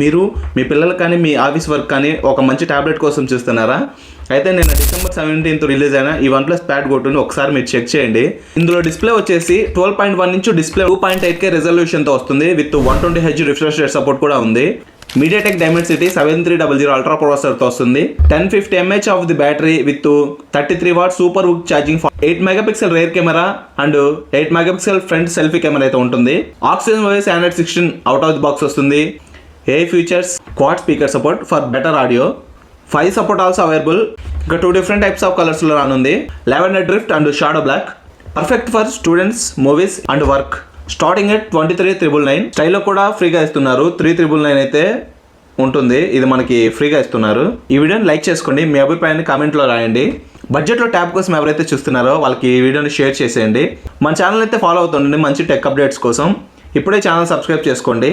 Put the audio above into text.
మీరు మీ పిల్లలు కానీ మీ ఆఫీస్ వర్క్ కానీ ఒక మంచి ట్యాబ్లెట్ కోసం చూస్తున్నారా? అయితే నేను December 17th రిలీజ్ అయిన ఈ OnePlus Pad Go2ని ఒకసారి మీరు చెక్ చేయండి. ఇందులో డిస్ప్లే వచ్చేసి 12.1 ఇంచ్ డిస్ప్లే 2.8K రెజల్యూషన్తో వస్తుంది with 120Hz refresh rate support కూడా ఉంది. MediaTek Dimensity 7300 అల్ట్రా ప్రాసెసర్తో వస్తుంది. 1050 mAh of the battery with 33 watt super VOOC charging, 8 megapixel rear camera and 8 megapixel front selfie camera అయితే ఉంటుంది. Oxygen OS Android 16 out of the box వస్తుంది. AI features, quad speaker support for better audio, 5 support also available. ఇంకా 2 different types of కలర్స్లో రానుంది, lavender drift and shadow black. Perfect for students, movies and work. Starting at 23,999. స్టైల్లో కూడా ఫ్రీగా ఇస్తున్నారు, 3,999 అయితే ఉంటుంది. ఇది మనకి ఫ్రీగా ఇస్తున్నారు. ఈ వీడియోని లైక్ చేసుకోండి, మీ అభిప్రాయాన్ని కామెంట్లో రాయండి. బడ్జెట్లో ట్యాబ్ కోసం ఎవరైతే చూస్తున్నారో వాళ్ళకి ఈ వీడియోని షేర్ చేసేయండి. మన ఛానల్ అయితే ఫాలో అవుతుండండి మంచి టెక్ అప్డేట్స్ కోసం. ఇప్పుడే ఛానల్ సబ్స్క్రైబ్ చేసుకోండి.